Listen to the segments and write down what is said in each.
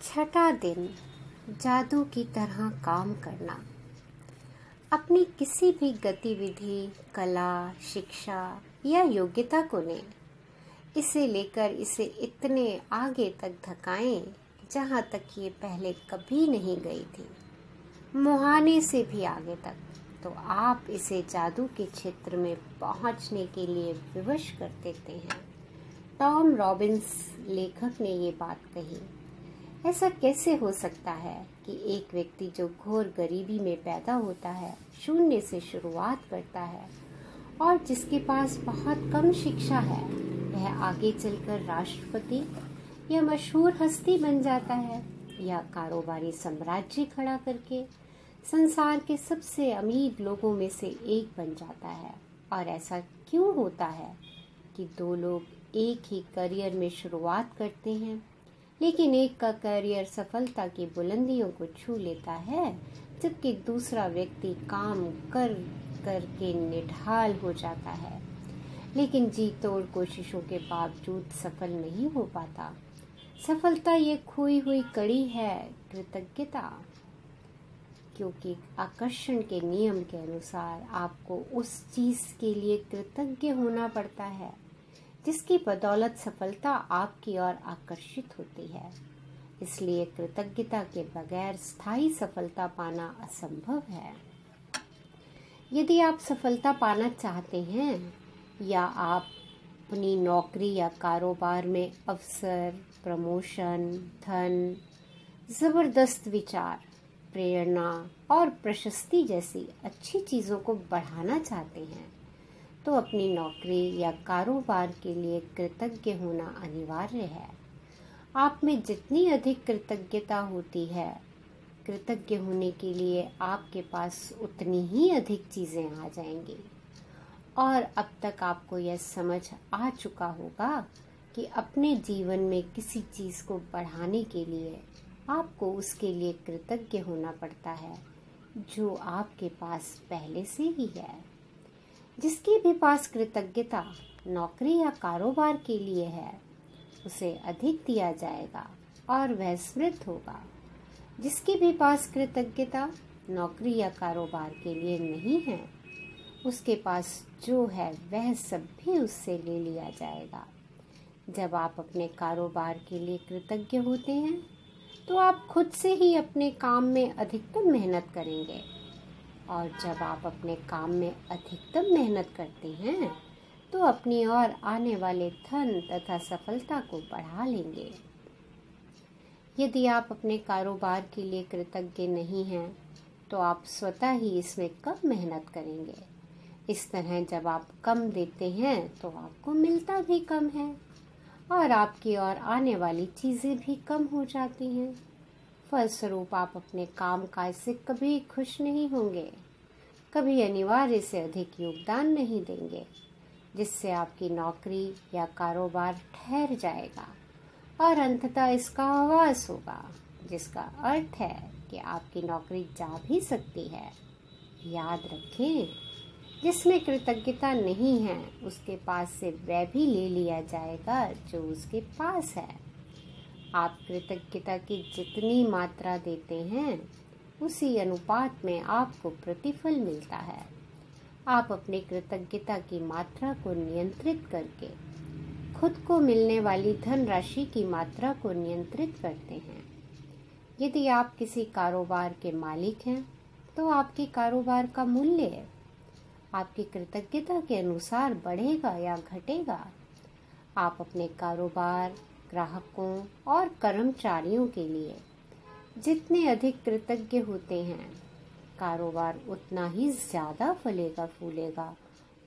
छठा दिन जादू की तरह काम करना। अपनी किसी भी गतिविधि, कला, शिक्षा या योग्यता को लें, इसे लेकर इसे इतने आगे तक धकाएं जहां तक ये पहले कभी नहीं गई थी, मुहाने से भी आगे तक। तो आप इसे जादू के क्षेत्र में पहुंचने के लिए विवश कर देते हैं। टॉम रॉबिन्स लेखक ने ये बात कही। ऐसा कैसे हो सकता है कि एक व्यक्ति जो घोर गरीबी में पैदा होता है, शून्य से शुरुआत करता है और जिसके पास बहुत कम शिक्षा है, वह आगे चलकर राष्ट्रपति या मशहूर हस्ती बन जाता है या कारोबारी साम्राज्य खड़ा करके संसार के सबसे अमीर लोगों में से एक बन जाता है। और ऐसा क्यों होता है कि दो लोग एक ही करियर में शुरुआत करते हैं, लेकिन एक का करियर सफलता की बुलंदियों को छू लेता है, जबकि दूसरा व्यक्ति काम कर कर के निढाल हो जाता है, लेकिन जी तोड़ कोशिशों के बावजूद सफल नहीं हो पाता। सफलता ये खोई हुई कड़ी है, कृतज्ञता। क्योंकि आकर्षण के नियम के अनुसार आपको उस चीज के लिए कृतज्ञ होना पड़ता है जिसकी बदौलत सफलता आपकी ओर आकर्षित होती है। इसलिए कृतज्ञता के बगैर स्थायी सफलता पाना असंभव है। यदि आप सफलता पाना चाहते हैं या आप अपनी नौकरी या कारोबार में अवसर, प्रमोशन, धन, जबरदस्त विचार, प्रेरणा और प्रशस्ति जैसी अच्छी चीजों को बढ़ाना चाहते हैं, तो अपनी नौकरी या कारोबार के लिए कृतज्ञ होना अनिवार्य है। आप में जितनी अधिक कृतज्ञता होती है, कृतज्ञ होने के लिए आपके पास उतनी ही अधिक चीजें आ जाएंगी। और अब तक आपको यह समझ आ चुका होगा कि अपने जीवन में किसी चीज को बढ़ाने के लिए आपको उसके लिए कृतज्ञ होना पड़ता है जो आपके पास पहले से ही है। जिसके भी पास कृतज्ञता नौकरी या कारोबार के लिए है, उसे अधिक दिया जाएगा और वह समृद्ध होगा। जिसके भी पास कृतज्ञता नौकरी या कारोबार के लिए नहीं है, उसके पास जो है वह सब भी उससे ले लिया जाएगा। जब आप अपने कारोबार के लिए कृतज्ञ होते हैं, तो आप खुद से ही अपने काम में अधिकतम मेहनत करेंगे, और जब आप अपने काम में अधिकतम मेहनत करते हैं, तो अपनी ओर आने वाले धन तथा सफलता को बढ़ा लेंगे। यदि आप अपने कारोबार के लिए कृतज्ञ नहीं हैं, तो आप स्वतः ही इसमें कम मेहनत करेंगे। इस तरह जब आप कम देते हैं, तो आपको मिलता भी कम है और आपकी ओर आने वाली चीजें भी कम हो जाती हैं। फलस्वरूप आप अपने काम काज से कभी खुश नहीं होंगे, कभी अनिवार्य से अधिक योगदान नहीं देंगे, जिससे आपकी नौकरी या कारोबार ठहर जाएगा और अंततः इसका आवास होगा, जिसका अर्थ है कि आपकी नौकरी जा भी सकती है। याद रखें, जिसमें कृतज्ञता नहीं है, उसके पास से वह भी ले लिया जाएगा जो उसके पास है। आप कृतज्ञता की जितनी मात्रा देते हैं, उसी अनुपात में आपको प्रतिफल मिलता है। आप अपनी कृतज्ञता की मात्रा को नियंत्रित करके खुद को मिलने वाली धनराशि की मात्रा को नियंत्रित करते हैं। यदि आप किसी कारोबार के मालिक हैं, तो आपके कारोबार का मूल्य आपकी कृतज्ञता के अनुसार बढ़ेगा या घटेगा। आप अपने कारोबार, ग्राहकों और कर्मचारियों के लिए जितने अधिक कृतज्ञ होते हैं, कारोबार उतना ही ज्यादा फलेगा, फूलेगा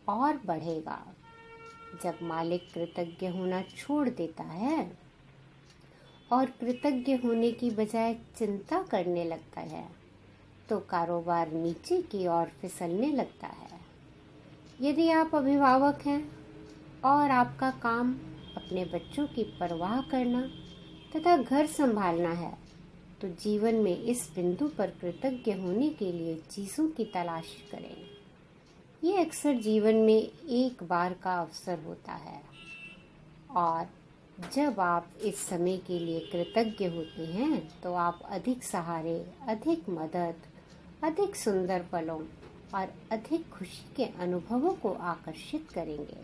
और बढ़ेगा। जब मालिक कृतज्ञ होना छोड़ देता है और कृतज्ञ होने की बजाय चिंता करने लगता है, तो कारोबार नीचे की ओर फिसलने लगता है। यदि आप अभिभावक हैं और आपका काम अपने बच्चों की परवाह करना तथा घर संभालना है, तो जीवन में इस बिंदु पर कृतज्ञ होने के लिए चीजों की तलाश करें। ये अक्सर जीवन में एक बार का अवसर होता है और जब आप इस समय के लिए कृतज्ञ होते हैं तो आप अधिक सहारे, अधिक मदद, अधिक सुंदर पलों और अधिक खुशी के अनुभवों को आकर्षित करेंगे।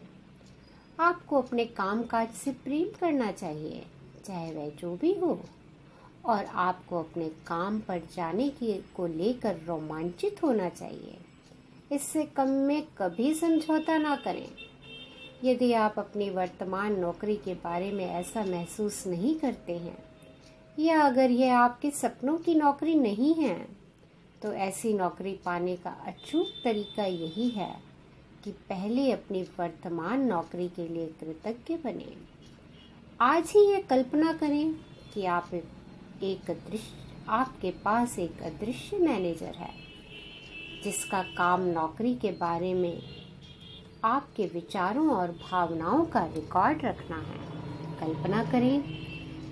आपको अपने कामकाज से प्रेम करना चाहिए, चाहे वह जो भी हो, और आपको अपने काम पर जाने की को लेकर रोमांचित होना चाहिए। इससे कम में कभी समझौता ना करें। यदि आप अपनी वर्तमान नौकरी के बारे में ऐसा महसूस नहीं करते हैं, या अगर यह आपके सपनों की नौकरी नहीं है, तो ऐसी नौकरी पाने का अचूक तरीका यही है कि पहले अपनी वर्तमान नौकरी के लिए कृतज्ञ बने। आज ही ये कल्पना करें कि आपके पास एक अदृश्य मैनेजर है जिसका काम नौकरी के बारे में आपके विचारों और भावनाओं का रिकॉर्ड रखना है। कल्पना करें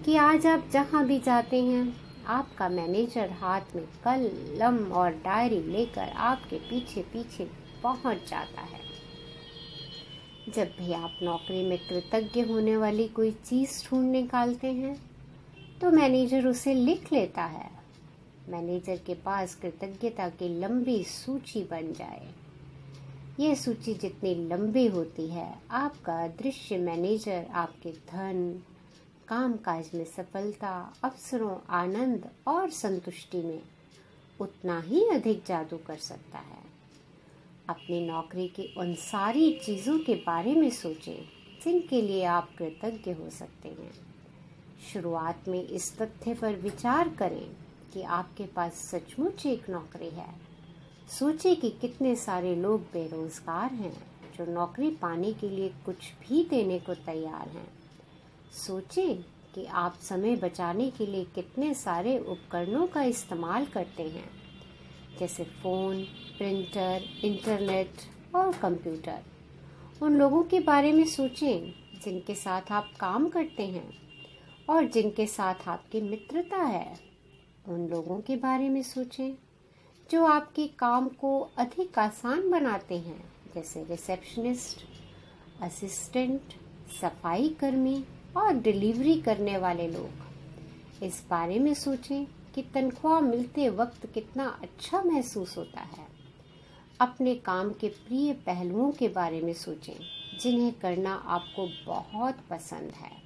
कि आज आप जहां भी जाते हैं, आपका मैनेजर हाथ में कलम और डायरी लेकर आपके पीछे पीछे पहुंच जाता है। जब भी आप नौकरी में कृतज्ञ होने वाली कोई चीज ढूंढ निकालते हैं, तो मैनेजर उसे लिख लेता है। मैनेजर के पास कृतज्ञता की लंबी सूची बन जाए। यह सूची जितनी लंबी होती है, आपका अदृश्य मैनेजर आपके धन, कामकाज में सफलता, अवसरों, आनंद और संतुष्टि में उतना ही अधिक जादू कर सकता है। अपनी नौकरी की उन सारी चीजों के बारे में सोचें जिनके लिए आप कृतज्ञ हो सकते हैं। शुरुआत में इस तथ्य पर विचार करें कि आपके पास सचमुच एक नौकरी है। सोचें कि कितने सारे लोग बेरोजगार हैं जो नौकरी पाने के लिए कुछ भी देने को तैयार हैं। सोचें कि आप समय बचाने के लिए कितने सारे उपकरणों का इस्तेमाल करते हैं, जैसे फ़ोन, प्रिंटर, इंटरनेट और कंप्यूटर। उन लोगों के बारे में सोचें जिनके साथ आप काम करते हैं और जिनके साथ आपकी मित्रता है। उन लोगों के बारे में सोचें जो आपके काम को अधिक आसान बनाते हैं, जैसे रिसेप्शनिस्ट, असिस्टेंट, सफाई कर्मी और डिलीवरी करने वाले लोग। इस बारे में सोचें कि तनख्वाह मिलते वक्त कितना अच्छा महसूस होता है। अपने काम के प्रिय पहलुओं के बारे में सोचें जिन्हें करना आपको बहुत पसंद है।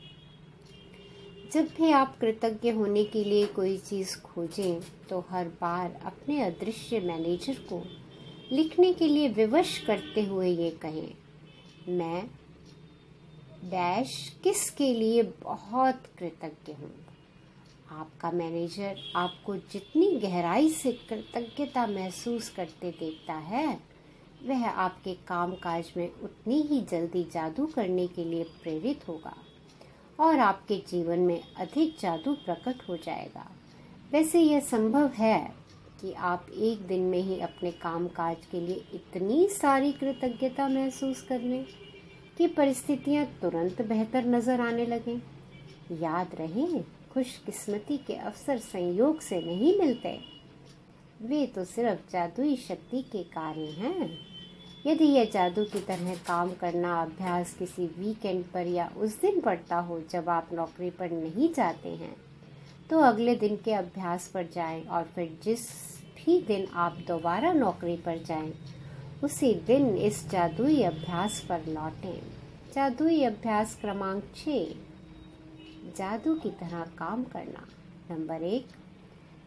जब भी आप कृतज्ञ होने के लिए कोई चीज़ खोजें, तो हर बार अपने अदृश्य मैनेजर को लिखने के लिए विवश करते हुए ये कहें, मैं डैश किसके लिए बहुत कृतज्ञ हूँ। आपका मैनेजर आपको जितनी गहराई से कृतज्ञता महसूस करते देखता है, वह आपके कामकाज में उतनी ही जल्दी जादू करने के लिए प्रेरित होगा और आपके जीवन में अधिक जादू प्रकट हो जाएगा। वैसे यह संभव है कि आप एक दिन में ही अपने कामकाज के लिए इतनी सारी कृतज्ञता महसूस कर लें कि परिस्थितियां तुरंत बेहतर नजर आने लगें। याद रहे, खुशकिस्मती के अवसर संयोग से नहीं मिलते, वे तो सिर्फ जादुई शक्ति के कार्य हैं। यदि यह जादू की तरह काम करना अभ्यास किसी वीकेंड पर या उस दिन पड़ता हो जब आप नौकरी पर नहीं जाते हैं, तो अगले दिन के अभ्यास पर जाएं और फिर जिस भी दिन आप दोबारा नौकरी पर जाएं, उसी दिन इस जादुई अभ्यास पर लौटें। जादुई अभ्यास क्रमांक 6, जादू की तरह काम करना। नंबर 1,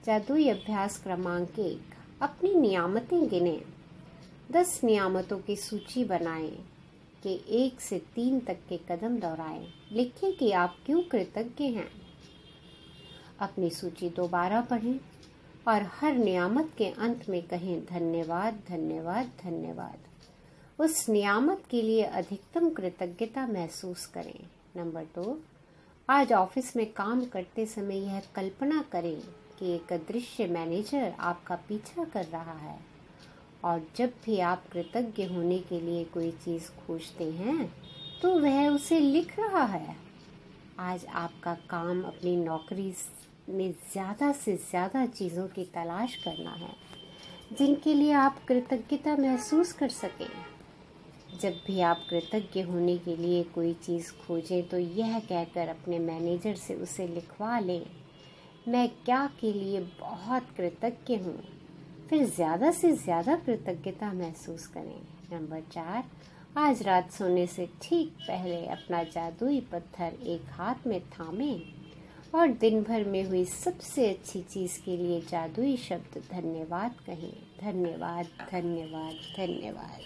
जादुई अभ्यास क्रमांक 1, अपनी नियामतें गिनें। 10 नियामतों की सूची बनाएं कि 1 से 3 तक के कदम दोहराएं। लिखें कि आप क्यों कृतज्ञ हैं। अपनी सूची दोबारा पढ़ें और हर नियामत के अंत में कहें, धन्यवाद, धन्यवाद, धन्यवाद। उस नियामत के लिए अधिकतम कृतज्ञता महसूस करें। नंबर 2, आज ऑफिस में काम करते समय यह कल्पना करें कि एक अदृश्य मैनेजर आपका पीछा कर रहा है और जब भी आप कृतज्ञ होने के लिए कोई चीज़ खोजते हैं, तो वह उसे लिख रहा है। आज आपका काम अपनी नौकरी में ज़्यादा से ज़्यादा चीज़ों की तलाश करना है जिनके लिए आप कृतज्ञता महसूस कर सकें। जब भी आप कृतज्ञ होने के लिए कोई चीज़ खोजें तो यह कहकर अपने मैनेजर से उसे लिखवा लें, मैं क्या के लिए बहुत कृतज्ञ हूँ। फिर ज़्यादा से ज़्यादा कृतज्ञता महसूस करें। नंबर 4, आज रात सोने से ठीक पहले अपना जादुई पत्थर एक हाथ में थामें और दिन भर में हुई सबसे अच्छी चीज़ के लिए जादुई शब्द धन्यवाद कहें। धन्यवाद, धन्यवाद, धन्यवाद।